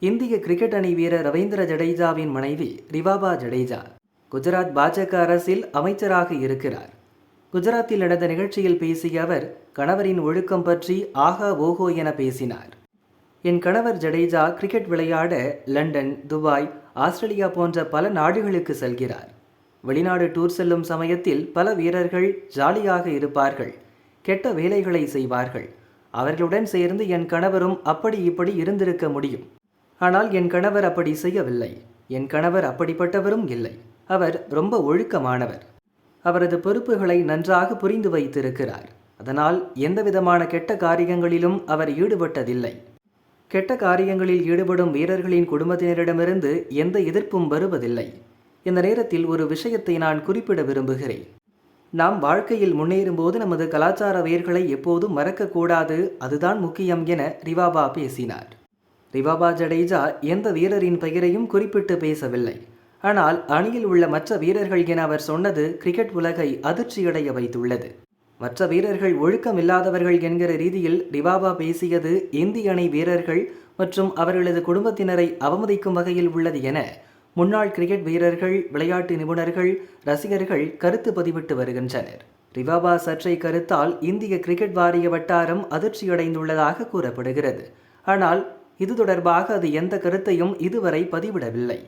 இந்திய கிரிக்கெட் அணி வீரர் ரவீந்திர ஜடேஜாவின் மனைவி ரிவாபா ஜடேஜா குஜராத் பாஜக அரசில் அமைச்சராக இருக்கிறார். குஜராத்தில் நடந்த நிகழ்ச்சியில் பேசிய அவர் கணவரின் ஒழுக்கம் பற்றி ஆஹா ஓஹோ என பேசினார். என் கணவர் ஜடேஜா கிரிக்கெட் விளையாட லண்டன், துபாய், ஆஸ்திரேலியா போன்ற பல நாடுகளுக்கு செல்கிறார். வெளிநாடு டூர் செல்லும் சமயத்தில் பல வீரர்கள் ஜாலியாக இருப்பார்கள், கெட்ட வேலைகளை செய்வார்கள். அவர்களுடன் சேர்ந்து என் கணவரும் அப்படி இப்படி இருந்திருக்க முடியும். ஆனால் என் கணவர் அப்படி செய்யவில்லை. என் கணவர் அப்படிப்பட்டவரும் இல்லை. அவர் ரொம்ப ஒழுக்கமானவர். அவரது பொறுப்புகளை நன்றாக புரிந்து வைத்திருக்கிறார். அதனால் எந்தவிதமான கெட்ட காரியங்களிலும் அவர் ஈடுபட்டதில்லை. கெட்ட காரியங்களில் ஈடுபடும் வீரர்களின் குடும்பத்தினரிடமிருந்து எந்த எதிர்ப்பும் வருவதில்லை. இந்த நேரத்தில் ஒரு விஷயத்தை நான் குறிப்பிட விரும்புகிறேன். நாம் வாழ்க்கையில் முன்னேறும்போது நமது கலாச்சார வேர்களை எப்போதும் மறக்கக்கூடாது, அதுதான் முக்கியம் என ரிவாபா பேசினார். ரிவாபா ஜடேஜா எந்த வீரரின் பெயரையும் குறிப்பிட்டு பேசவில்லை. ஆனால் அணியில் உள்ள மற்ற வீரர்கள் என அவர் சொன்னது கிரிக்கெட் உலகை அதிர்ச்சியடைய வைத்துள்ளது. மற்ற வீரர்கள் ஒழுக்கம் இல்லாதவர்கள் என்கிற ரீதியில் ரிவாபா பேசியது இந்திய அணி வீரர்கள் மற்றும் அவர்களது குடும்பத்தினரை அவமதிக்கும் வகையில் உள்ளது என முன்னாள் கிரிக்கெட் வீரர்கள், விளையாட்டு நிபுணர்கள், ரசிகர்கள் கருத்து பதிவிட்டு வருகின்றனர். ரிவாபா சர்ச்சை கருத்தால் இந்திய கிரிக்கெட் வாரிய வட்டாரம் அதிர்ச்சியடைந்துள்ளதாக கூறப்படுகிறது. ஆனால் இது தொடர்பாக அது எந்த கருத்தையும் இதுவரை பதிவிடவில்லை.